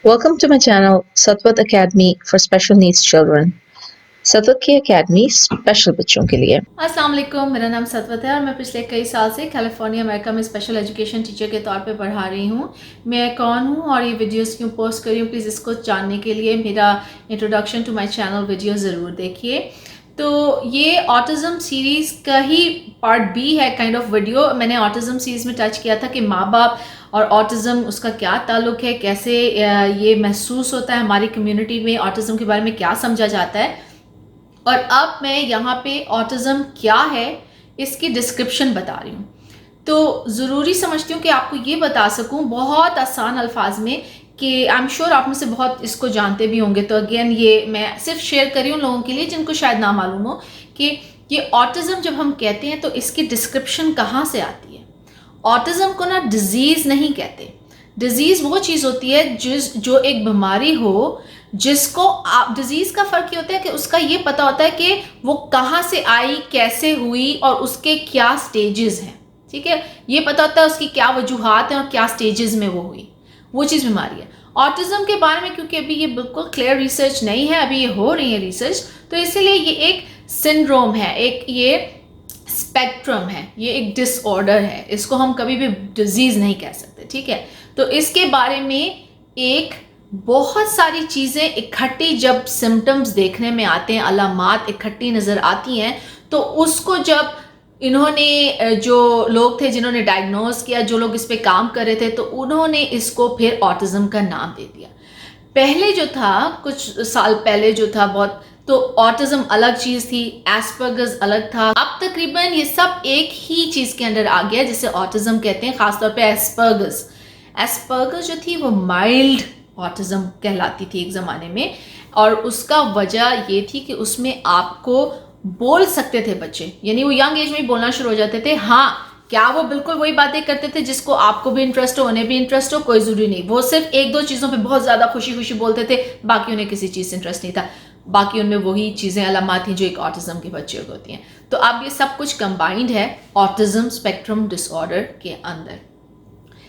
Welcome to my channel, Satwat Academy for Special Needs Children. सतवत की academy special बच्चों के लिए। अस्सलाम वालेकुम, मेरा नाम सतवत है और मैं पिछले कई साल से कैलिफोर्निया अमेरिका में स्पेशल एजुकेशन टीचर के तौर पे पढ़ा रही हूँ। मैं कौन हूँ और ये वीडियोस क्यों पोस्ट कर रही हूँ, प्लीज़ इसको जानने के लिए मेरा introduction to my channel video ज़रूर देखिए। तो ये ऑटिज़म सीरीज़ का ही पार्ट बी है काइंड ऑफ वीडियो। मैंने ऑटिज़म सीरीज़ में टच किया था कि माँ बाप और ऑटिज़म उसका क्या ताल्लुक़ है, कैसे ये महसूस होता है, हमारी कम्युनिटी में ऑटिज़म के बारे में क्या समझा जाता है। और अब मैं यहाँ पे ऑटिज़म क्या है इसकी डिस्क्रिप्शन बता रही हूँ। तो ज़रूरी समझती हूँ कि आपको ये बता सकूँ बहुत आसान अल्फाज में कि आई एम श्योर आप में से बहुत इसको जानते भी होंगे। तो अगेन ये मैं सिर्फ शेयर कर रही हूँ लोगों के लिए जिनको शायद ना मालूम हो कि ये ऑटिज़म जब हम कहते हैं तो इसकी डिस्क्रिप्शन कहाँ से आती है। ऑटिज़म को ना डिजीज़ नहीं कहते। डिजीज़ वो चीज़ होती है जो एक बीमारी हो जिसको आप डिजीज़ का फ़र्क ये होता है कि उसका ये पता होता है कि वो कहाँ से आई, कैसे हुई और उसके क्या स्टेजेस हैं। ठीक है, ये पता होता है उसकी क्या वजूहात हैं और क्या स्टेजेस में वो हुई, वो चीज़ बीमारी है। ऑटिज़म के बारे में क्योंकि अभी ये बिल्कुल क्लियर रिसर्च नहीं है, अभी ये हो रही है रिसर्च, तो इसीलिए ये एक सिंड्रोम है, एक ये स्पेक्ट्रम है, ये एक डिसऑर्डर है। इसको हम कभी भी डिजीज़ नहीं कह सकते। ठीक है, तो इसके बारे में एक बहुत सारी चीज़ें इकट्ठी जब सिम्टम्स देखने में आते हैं, अलामात इकट्ठी नज़र आती हैं, तो उसको जब इन्होंने जो लोग थे जिन्होंने डायग्नोज किया, जो लोग इस पे काम कर रहे थे, तो उन्होंने इसको फिर ऑटिज़म का नाम दे दिया। पहले जो था, कुछ साल पहले जो था बहुत, तो ऑटिज़म अलग चीज़ थी, एस्पर्गस अलग था। अब तकरीबन ये सब एक ही चीज़ के अंडर आ गया जिसे ऑटिज़म कहते हैं, ख़ासतौर पे एस्पर्गस। एस्पर्गस जो थी वो माइल्ड ऑटिज़म कहलाती थी एक ज़माने में, और उसका वजह ये थी कि उसमें आपको बोल सकते थे बच्चे, यानी वो यंग एज में ही बोलना शुरू हो जाते थे। हाँ, क्या वो बिल्कुल वही बातें करते थे जिसको आपको भी इंटरेस्ट हो, उन्हें भी इंटरेस्ट हो, कोई ज़रूरी नहीं। वो सिर्फ एक दो चीज़ों पे बहुत ज़्यादा खुशी खुशी बोलते थे, बाकी उन्हें किसी चीज़ से इंटरेस्ट नहीं था। बाकी उनमें वही चीज़ें अलामात थी जो एक ऑटिज़म के बच्चे को होती हैं। तो अब ये सब कुछ कंबाइंड है ऑटिज़म स्पेक्ट्रम डिसऑर्डर के अंदर।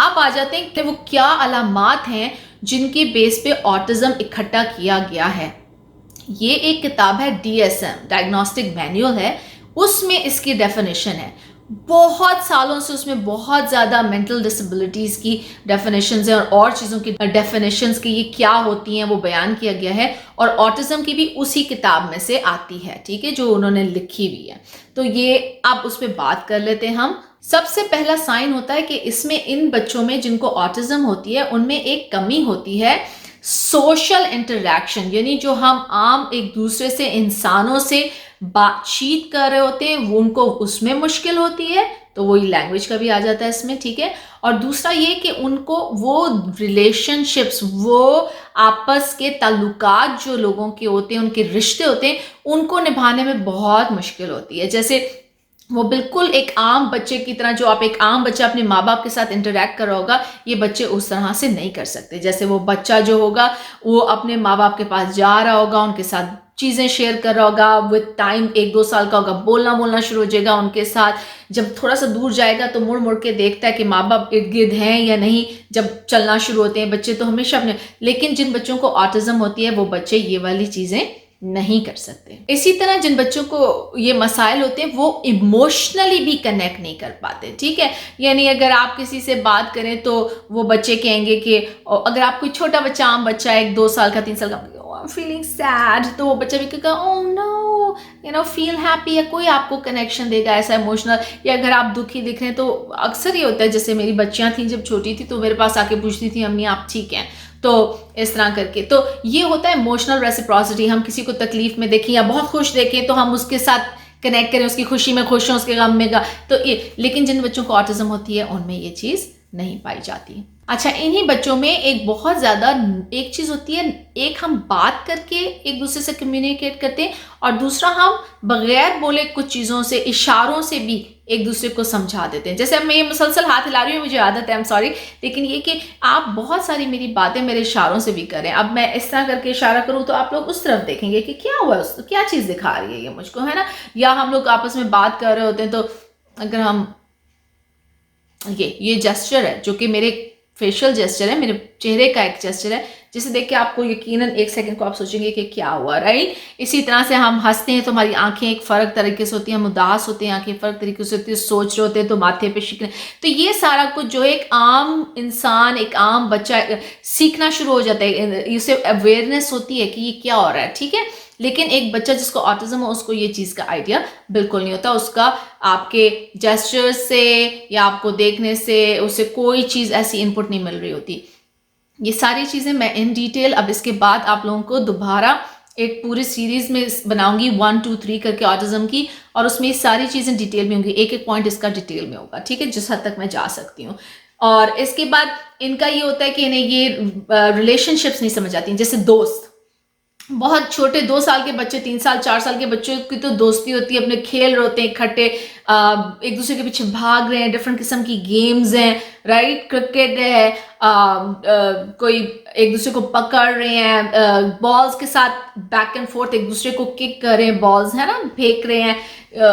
अब आ जाते हैं कि वो क्या अलामात हैं जिनकी बेस पे ऑटिज़म इकट्ठा किया गया है। ये एक किताब है, DSM डायग्नोस्टिक मैनुअल है, उसमें इसकी डेफिनेशन है। बहुत सालों से उसमें बहुत ज़्यादा मेंटल डिसेबिलिटीज़ की डेफिनेशंस हैं और चीज़ों की डेफिनेशंस की ये क्या होती हैं वो बयान किया गया है, और ऑटिज़म की भी उसी किताब में से आती है। ठीक है, जो उन्होंने लिखी हुई है। तो ये अब उस पर बात कर लेते हैं हम। सबसे पहला साइन होता है कि इसमें इन बच्चों में जिनको ऑटिज़म होती है उनमें एक कमी होती है सोशल इंटरैक्शन, यानी जो हम आम एक दूसरे से, इंसानों से बातचीत कर रहे होते हैं वो उनको उसमें मुश्किल होती है। तो वही लैंग्वेज का भी आ जाता है इसमें। ठीक है, और दूसरा ये कि उनको वो रिलेशनशिप्स, वो आपस के ताल्लुकात जो लोगों के होते हैं, उनके रिश्ते होते हैं, उनको निभाने में बहुत मुश्किल होती है। जैसे वो बिल्कुल एक आम बच्चे की तरह, जो आप एक आम बच्चा अपने माँ बाप के साथ इंटरेक्ट कर रहा होगा, ये बच्चे उस तरह से नहीं कर सकते। जैसे वो बच्चा जो होगा वो अपने माँ बाप के पास जा रहा होगा, उनके साथ चीज़ें शेयर कर रहा होगा, विद टाइम 1-2 साल का होगा, बोलना शुरू हो जाएगा उनके साथ। जब थोड़ा सा दूर जाएगा तो मुड़ मुड़ के देखता है कि माँ बाप इर्द गिर्द हैं या नहीं। जब चलना शुरू होते हैं बच्चे तो हमेशा अपने, लेकिन जिन बच्चों को ऑटिज़म होती है वो बच्चे ये वाली चीज़ें नहीं कर सकते। इसी तरह जिन बच्चों को ये मसाइल होते हैं वो इमोशनली भी कनेक्ट नहीं कर पाते। ठीक है, यानी अगर आप किसी से बात करें तो वो बच्चे कहेंगे कि अगर आप कोई छोटा बच्चा, आम बच्चा 1-2 साल का, 3 साल का, आई एम फीलिंग सैड, तो वो बच्चा भी कहेगा oh no, you know feel happy, या कोई आपको कनेक्शन देगा ऐसा इमोशनल। या अगर आप दुखी दिख रहे हैं तो अक्सर ये होता है, जैसे मेरी बच्चियां थी जब छोटी थी तो मेरे पास आके पूछती थी अम्मी आप ठीक हैं, तो इस तरह करके। तो ये होता है इमोशनल रेसिप्रोसिटी। हम किसी को तकलीफ में देखें या बहुत खुश देखें तो हम उसके साथ कनेक्ट करें, उसकी खुशी में खुश हों, उसके गम में तो ये। लेकिन जिन बच्चों को ऑटिज़म होती है उनमें ये चीज़ नहीं पाई जाती। अच्छा, इन्हीं बच्चों में एक बहुत ज़्यादा एक चीज़ होती है, एक हम बात करके एक दूसरे से कम्युनिकेट करते हैं, और दूसरा हम बगैर बोले कुछ चीज़ों से, इशारों से भी एक दूसरे को समझा देते हैं। जैसे अब मैं ये मुसलसल हाथ हिला रही हूँ, मुझे आदत है, आई एम सॉरी, लेकिन ये कि आप बहुत सारी मेरी बातें मेरे इशारों से भी करें। अब मैं इस तरह करके इशारा करूँ तो आप लोग उस तरफ देखेंगे कि क्या हुआ, क्या चीज़ दिखा रही है ये मुझको, है ना। या हम लोग आपस में बात कर रहे होते हैं तो अगर हम ये जेस्चर है जो कि मेरे फेशियल जेस्चर है, मेरे चेहरे का एक जेस्चर है, जिसे देख के आपको यकीनन एक सेकंड को आप सोचेंगे कि क्या हुआ, राइट। इसी तरह से हम हंसते हैं तो हमारी आंखें एक फ़र्क तरीके से होती हैं, हम उदास होते हैं आंखें फ़र्क तरीके से होती है, सोच रहे होते हैं तो माथे पे शिकन। तो ये सारा कुछ जो एक आम इंसान, एक आम बच्चा सीखना शुरू हो जाता है, इसे अवेयरनेस होती है कि ये क्या हो रहा है, ठीक है। लेकिन एक बच्चा जिसको ऑटिज्म हो उसको ये चीज़ का आइडिया बिल्कुल नहीं होता, उसका आपके जेस्चर्स से या आपको देखने से उसे कोई चीज़ ऐसी इनपुट नहीं मिल रही होती। ये सारी चीज़ें मैं इन डिटेल अब इसके बाद आप लोगों को दोबारा एक पूरी सीरीज में बनाऊंगी 1 2 3 करके ऑटिज्म की, और उसमें ये सारी चीज़ें डिटेल में होंगी, एक एक पॉइंट इसका डिटेल में होगा, ठीक है, जिस हद तक मैं जा सकती हूँ। और इसके बाद इनका ये होता है कि इन्हें ये रिलेशनशिप्स नहीं समझ आती, जैसे दोस्त, बहुत छोटे 2 साल के बच्चे, 3 साल 4 साल के बच्चों की तो दोस्ती होती है, अपने खेल रहे होते हैं इकट्ठे, एक दूसरे के पीछे भाग रहे हैं, डिफरेंट किस्म की गेम्स हैं, राइट, क्रिकेट है, कोई एक दूसरे को पकड़ रहे हैं, बॉल्स के साथ बैक एंड फोर्थ एक दूसरे को किक कर रहे हैं, बॉल्स है ना, फेंक रहे हैं,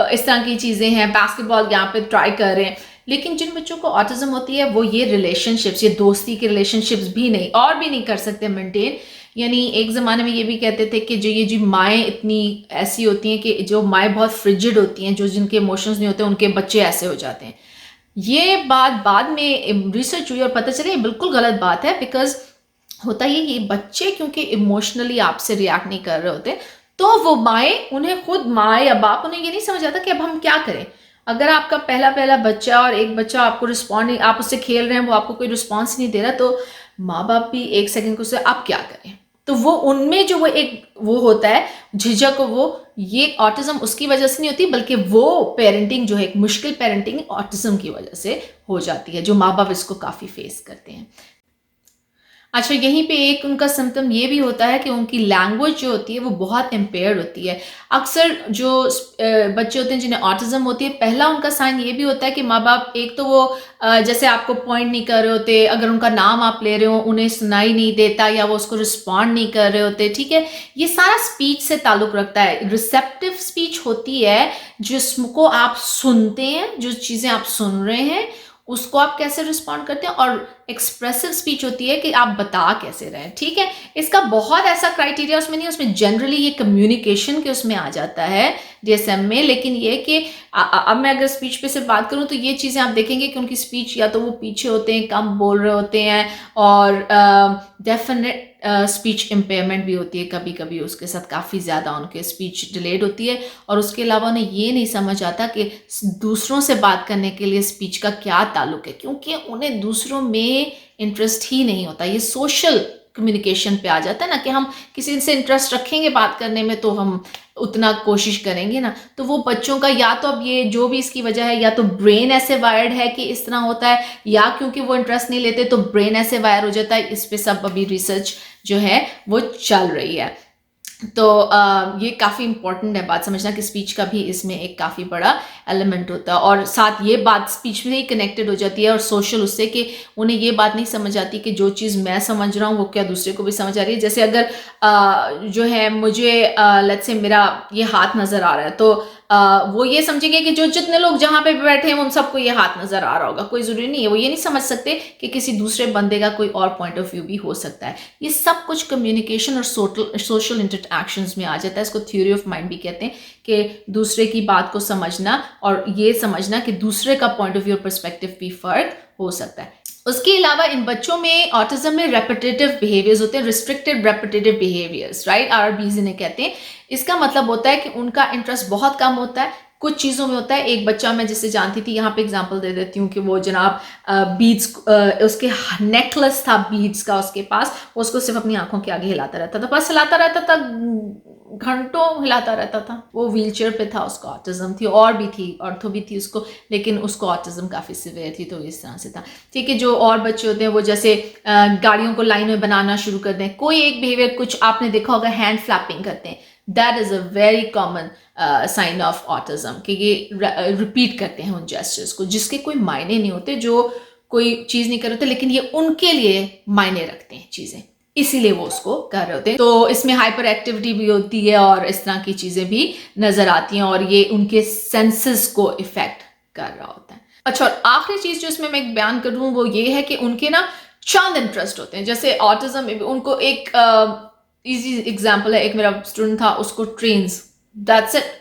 इस तरह की चीज़ें हैं, बास्केटबॉल यहाँ पे ट्राई कर रहे हैं। लेकिन जिन बच्चों को ऑटिज्म होती है वो ये रिलेशनशिप्स, ये दोस्ती के रिलेशनशिप्स भी नहीं और भी नहीं कर सकते मेंटेन। यानी एक ज़माने में ये भी कहते थे कि जो माएँ इतनी ऐसी होती हैं कि जो माएँ बहुत फ्रिजिड होती हैं, जो जिनके इमोशंस नहीं होते उनके बच्चे ऐसे हो जाते हैं। ये बात बाद में रिसर्च हुई और पता चला ये बिल्कुल गलत बात है, बिकॉज होता ये बच्चे क्योंकि इमोशनली आपसे रिएक्ट नहीं कर रहे होते, तो वो माएँ, उन्हें खुद माँ या बाप उन्हें ये नहीं समझ आता कि अब हम क्या करें। अगर आपका पहला बच्चा और एक बच्चा आपको रिस्पॉन्ड नहीं, आप उससे खेल रहे हैं, वो आपको कोई रिस्पॉन्स नहीं दे रहा, तो माँ बाप भी एक सेकंड को से आप क्या करें। तो वो उनमें जो वो होता है झिझक, वो ये ऑटिज्म उसकी वजह से नहीं होती, बल्कि वो पेरेंटिंग जो है एक मुश्किल पेरेंटिंग ऑटिज्म की वजह से हो जाती है, जो माँ बाप इसको काफ़ी फेस करते हैं। अच्छा, यहीं पे एक उनका सिम्टम ये भी होता है कि उनकी लैंग्वेज जो होती है वो बहुत इम्पेयर्ड होती है। अक्सर जो बच्चे होते हैं जिन्हें ऑटिज्म होती है, पहला उनका साइन ये भी होता है कि माँ बाप एक तो वो जैसे आपको पॉइंट नहीं कर रहे होते, अगर उनका नाम आप ले रहे हो उन्हें सुनाई नहीं देता या वो उसको रिस्पॉन्ड नहीं कर रहे होते, ठीक है। ये सारा स्पीच से ताल्लुक़ रखता है। रिसेप्टिव स्पीच होती है जिसको आप सुनते हैं, जो चीज़ें आप सुन रहे हैं उसको आप कैसे रिस्पॉन्ड करते हैं, और एक्सप्रेसिव स्पीच होती है कि आप बता कैसे रहे हैं, ठीक है। इसका बहुत ऐसा क्राइटेरिया उसमें नहीं है, उसमें जनरली ये कम्युनिकेशन के उसमें आ जाता है DSM में। लेकिन ये कि अब मैं अगर स्पीच पे से बात करूं तो ये चीज़ें आप देखेंगे कि उनकी स्पीच या तो वो पीछे होते हैं, कम बोल रहे होते हैं, और डेफिनेट स्पीच इम्पेयरमेंट भी होती है कभी कभी, उसके साथ काफ़ी ज़्यादा उनके स्पीच डिलेड होती है। और उसके अलावा उन्हें ये नहीं समझ आता कि दूसरों से बात करने के लिए स्पीच का क्या ताल्लुक है, क्योंकि उन्हें दूसरों में इंटरेस्ट ही नहीं होता। ये सोशल कम्युनिकेशन पे आ जाता है ना, कि हम किसी से इंटरेस्ट रखेंगे बात करने में तो हम उतना कोशिश करेंगे ना। तो वो बच्चों का या तो अब ये जो भी इसकी वजह है, या तो ब्रेन ऐसे वायर्ड है कि इस तरह होता है, या क्योंकि वो इंटरेस्ट नहीं लेते तो ब्रेन ऐसे वायर हो जाता है। इस पे सब अभी रिसर्च जो है वो चल रही है। तो ये काफ़ी इंपॉर्टेंट है बात समझना कि स्पीच का भी इसमें एक काफ़ी बड़ा एलिमेंट होता है, और साथ ये बात स्पीच में ही कनेक्टेड हो जाती है और सोशल उससे, कि उन्हें ये बात नहीं समझ आती कि जो चीज़ मैं समझ रहा हूँ वो क्या दूसरे को भी समझ आ रही है। जैसे अगर जो है मुझे लेट्स से मेरा ये हाथ नज़र आ रहा है, तो वो ये समझेंगे कि जो जितने लोग जहाँ पे बैठे हैं उन सबको ये हाथ नज़र आ रहा होगा, कोई ज़रूरी नहीं है। वो ये नहीं समझ सकते कि किसी दूसरे बंदे का कोई और पॉइंट ऑफ व्यू भी हो सकता है। ये सब कुछ कम्युनिकेशन और सोशल इंटरैक्शंस में आ जाता है। इसको थ्योरी ऑफ माइंड भी कहते हैं, कि दूसरे की बात को समझना और ये समझना कि दूसरे का पॉइंट ऑफ व्यू और पर्सपेक्टिव भी फ़र्क हो सकता है। उसके अलावा इन बच्चों में ऑटिज्म में रेपिटेटिव बिहेवियर्स होते हैं, restricted repetitive behaviours, right, RBs इन्हें कहते हैं। इसका मतलब होता है कि उनका इंटरेस्ट बहुत कम होता है, कुछ चीज़ों में होता है। एक बच्चा मैं जिसे जानती थी, यहाँ पे एग्जांपल दे देती हूँ, कि वो जनाब बीड्स, उसके नेकलेस था बीड्स का उसके पास, उसको सिर्फ अपनी आंखों के आगे हिलाता रहता था, बस हिलाता रहता था, घंटों हिलाता रहता था। वो व्हीलचेयर पे था, उसको ऑटिज्म थी, और भी थी, ऑर्थो भी थी उसको, लेकिन उसको ऑटिज्म काफ़ी सिवियर थी, तो इस तरह से था, ठीक है। जो और बच्चे होते हैं वो जैसे गाड़ियों को लाइन में बनाना शुरू कर दें, कोई एक बिहेवियर, कुछ आपने देखा होगा हैंड फ्लैपिंग करते हैं, that is a very common sign of autism, कि ये रिपीट करते हैं उन जेस्चर्स को जिसके कोई मायने नहीं होते, जो कोई चीज़ नहीं कर रहे होते, लेकिन ये उनके लिए मायने रखते हैं चीज़ें, इसीलिए वो उसको कर रहे होते हैं। तो इसमें हाइपर एक्टिविटी भी होती है और इस तरह की चीज़ें भी नज़र आती हैं, और ये उनके सेंसेस को इफ़ेक्ट कर रहा होता है। अच्छा, और आखिरी चीज़ जो इसमें मैं बयान करूँ वो ये है कि उनके ना शांत इंटरेस्ट होते हैं। जैसे ऑटिज्म में भी उनको एक इजी एग्जांपल है, एक मेरा स्टूडेंट था, उसको ट्रेन्स, दैट्स इट,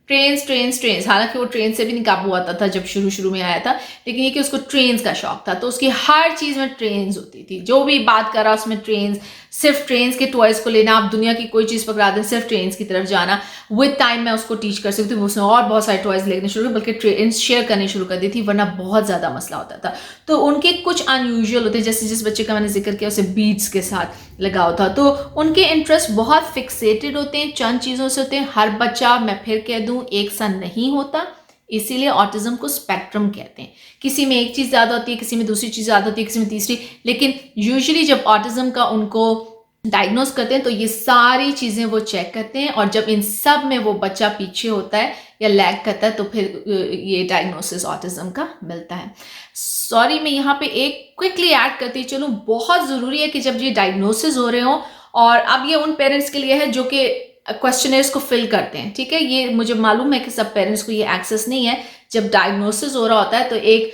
ट्रेन्स। हालांकि वो ट्रेन से भी नहीं काबू आता था जब शुरू शुरू में आया था, लेकिन ये कि उसको ट्रेन्स का शौक था, तो उसकी हर चीज में ट्रेन्स होती थी, जो भी बात कर रहा उसमें ट्रेन्स, सिर्फ ट्रेन्स के टॉयज को लेना, आप दुनिया की कोई चीज पकड़ा दें सिर्फ ट्रेन्स की तरफ जाना। विद टाइम मैं उसको टीच कर सकती हूँ, उसने और बहुत सारे टॉयज लेने शुरू किए, बल्कि ट्रेन्स शेयर करने शुरू कर दी थी, वरना बहुत ज्यादा मसला होता था। तो उनके कुछ अनयूजुअल होते हैं, जैसे जिस बच्चे का मैंने जिक्र किया उसे बीड्स के साथ लगाव था, तो उनके इंटरेस्ट बहुत फिक्सेटेड होते हैं, चंद चीजों से होते हैं। हर बच्चा, मैं फिर कह दूं, एक सा नहीं होता, इसीलिए ऑटिज्म को स्पेक्ट्रम कहते हैं। किसी में एक चीज ज्यादा होती है, किसी में दूसरी चीज ज्यादा होती है, किसी में तीसरी, लेकिन यूजुअली जब ऑटिज्म का उनको डायग्नोस करते हैं तो ये सारी चीजें वो चेक करते हैं, और जब इन सब में वो बच्चा पीछे होता है या लैग करता है तो फिर ये डायग्नोसिस ऑटिज्म का मिलता है। सॉरी, मैं यहाँ पे एक क्विकली ऐड करती चलूँ, बहुत ज़रूरी है कि जब ये डायग्नोसिस हो रहे हो, और अब ये उन पेरेंट्स के लिए है जो कि क्वेश्चनर्स को फिल करते हैं, ठीक है, ये मुझे मालूम है कि सब पेरेंट्स को ये एक्सेस नहीं है। जब डायग्नोसिस हो रहा होता है तो एक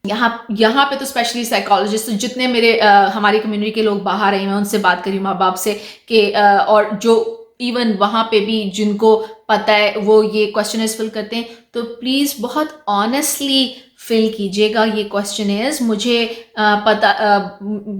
यहाँ पे तो स्पेशली साइकोलॉजिस्ट, जितने मेरे हमारी कम्युनिटी के लोग बाहर आए, मैं उनसे बात करी माँ बाप से कि और जो इवन वहाँ पे भी जिनको पता है वो ये क्वेश्चनर्स फिल करते हैं, तो प्लीज़ बहुत ऑनेस्टली फिल कीजिएगा ये क्वेश्चनर्स। मुझे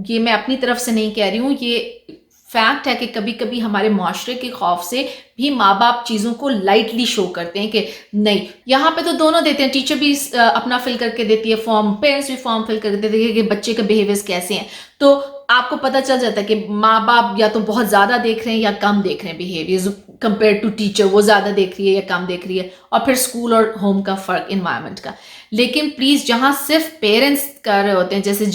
ये मैं अपनी तरफ से नहीं कह रही हूँ, ये फैक्ट है कि कभी कभी हमारे माशरे के खौफ से भी माँ बाप चीज़ों को लाइटली शो करते हैं कि नहीं, यहाँ पे तो दोनों देते हैं, टीचर भी अपना फिल करके देती है फॉर्म, पेरेंट्स भी फॉर्म फिल करके देते हैं कि बच्चे के बिहेवियर्स कैसे हैं, तो आपको पता चल जाता है कि माँ बाप या तो बहुत ज़्यादा देख रहे हैं या कम देख रहे हैं बिहेवियर्स कंपेयर टू टीचर, वो ज़्यादा देख रही है या कम देख रही है, और फिर स्कूल और होम का फ़र्क, इन्वायरमेंट का। लेकिन प्लीज़ जहाँ सिर्फ पेरेंट्स कर रहे होते हैं, जैसे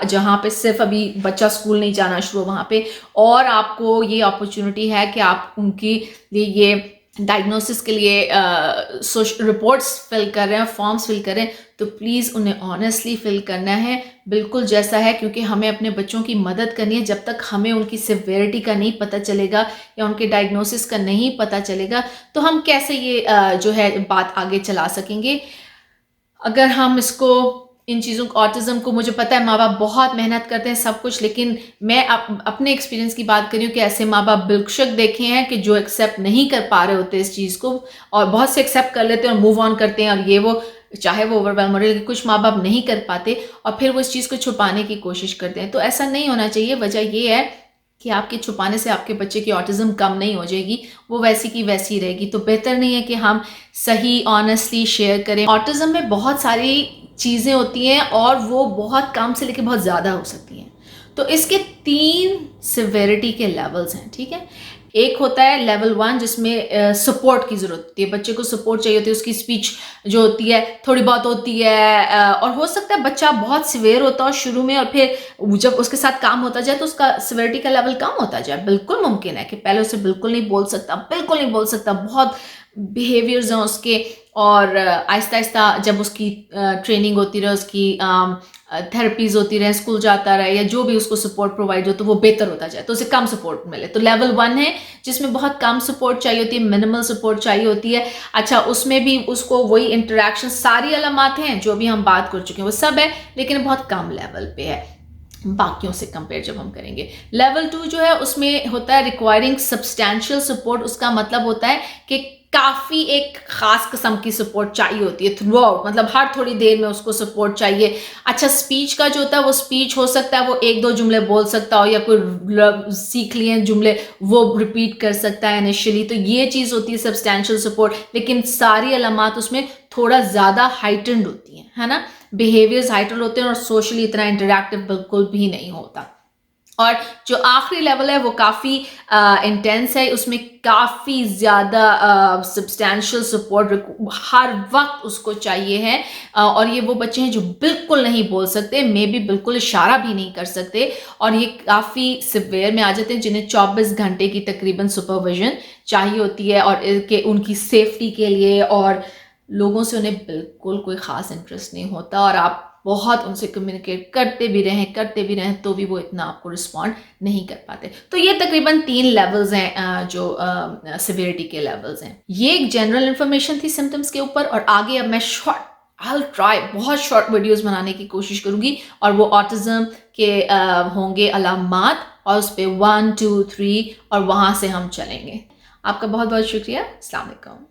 जहाँ पे सिर्फ अभी बच्चा स्कूल नहीं जाना शुरू, वहाँ पे और आपको ये अपॉर्चुनिटी है कि आप उनकी ये डायग्नोसिस के लिए रिपोर्ट्स फिल कर रहे हैं, फॉर्म्स फिल कर रहे हैं, तो प्लीज़ उन्हें ऑनेस्टली फिल करना है, बिल्कुल जैसा है, क्योंकि हमें अपने बच्चों की मदद करनी है। जब तक हमें उनकी सिवियरिटी का नहीं पता चलेगा या उनके डायग्नोसिस का नहीं पता चलेगा, तो हम कैसे ये जो है बात आगे चला सकेंगे। अगर हम इसको, इन चीज़ों को, ऑटिज्म को, मुझे पता है माँ बाप बहुत मेहनत करते हैं सब कुछ, लेकिन मैं अपने एक्सपीरियंस की बात कर रही हूँ कि ऐसे माँ बाप बेशक देखे हैं कि जो एक्सेप्ट नहीं कर पा रहे होते इस चीज़ को, और बहुत से एक्सेप्ट कर लेते हैं और मूव ऑन करते हैं, और ये वो चाहे वो ओवरवेलम हो रहे, लेकिन कुछ माँ बाप नहीं कर पाते और फिर वो इस चीज़ को छुपाने की कोशिश करते हैं। तो ऐसा नहीं होना चाहिए। वजह ये है कि आपके छुपाने से आपके बच्चे की ऑटिज्म कम नहीं हो जाएगी, वो वैसी की वैसी रहेगी। तो बेहतर नहीं है कि हम सही ऑनेस्टली शेयर करें। ऑटिज्म में बहुत सारी चीज़ें होती हैं और वो बहुत कम से लेकर बहुत ज़्यादा हो सकती हैं। तो इसके 3 सिवियरिटी के लेवल्स हैं, ठीक है। एक होता है लेवल 1 जिसमें सपोर्ट की ज़रूरत होती है, बच्चे को सपोर्ट चाहिए होती है, उसकी स्पीच जो होती है थोड़ी बहुत होती है, और हो सकता है बच्चा बहुत सिवियर होता है शुरू में, और फिर जब उसके साथ काम होता जाए तो उसका सिवियरिटी का लेवल कम होता जाए। बिल्कुल मुमकिन है कि पहले उसे बिल्कुल नहीं बोल सकता, बहुत बिहेवियर्स हैं उसके, और आहिस्ता आहिस्ता जब उसकी ट्रेनिंग होती रहे, उसकी थेरेपीज होती रहे, स्कूल जाता रहे, या जो भी उसको सपोर्ट प्रोवाइड हो तो वो बेहतर होता जाए, तो उसे कम सपोर्ट मिले। तो लेवल 1 है जिसमें बहुत कम सपोर्ट चाहिए होती है, मिनिमल सपोर्ट चाहिए होती है। अच्छा, उसमें भी उसको वही इंटरेक्शन, सारी अलामात हैं जो भी हम बात कर चुके हैं वो सब है, लेकिन बहुत कम लेवल पे है बाकियों से कंपेयर जब हम करेंगे। लेवल 2 जो है उसमें होता है रिक्वायरिंग सब्सटैंशियल सपोर्ट। उसका मतलब होता है कि काफ़ी एक ख़ास किस्म की सपोर्ट चाहिए होती है थ्रू आउट, मतलब हर थोड़ी देर में उसको सपोर्ट चाहिए। अच्छा, स्पीच का जो होता है वो स्पीच हो सकता है वो 1-2 जुमले बोल सकता हो, या कोई सीख लिए जुमले वो रिपीट कर सकता है इनिशियली, तो ये चीज़ होती है सब्सटैंशियल सपोर्ट। लेकिन सारी अलामात उसमें थोड़ा ज़्यादा हाइटेंड होती हैं, है ना, बिहेवियर्स हाइटेंड होते हैं, और सोशली इतना इंटरैक्टिव बिल्कुल भी नहीं होता। और जो आखिरी लेवल है वो काफ़ी इंटेंस है, उसमें काफ़ी ज़्यादा सब्सटैंशियल सपोर्ट हर वक्त उसको चाहिए है, और ये वो बच्चे हैं जो बिल्कुल नहीं बोल सकते, मे भी बिल्कुल इशारा भी नहीं कर सकते, और ये काफ़ी सिवियर में आ जाते हैं, जिन्हें 24 घंटे की तकरीबन सुपरविजन चाहिए होती है, और उनकी सेफ्टी के लिए, और लोगों से उन्हें बिल्कुल कोई ख़ास इंटरेस्ट नहीं होता, और आप बहुत उनसे कम्युनिकेट करते भी रहें तो भी वो इतना आपको रिस्पॉन्ड नहीं कर पाते। तो ये तकरीबन 3 लेवल्स हैं जो सिवियरिटी के लेवल्स हैं। ये एक जनरल इंफॉर्मेशन थी सिम्टम्स के ऊपर, और आगे अब मैं बहुत शॉर्ट वीडियोस बनाने की कोशिश करूंगी, और वो ऑटिज्म, के होंगे अलामात और उस पर 1 2 3 और वहाँ से हम चलेंगे। आपका बहुत बहुत शुक्रिया। अस्सलाम वालेकुम।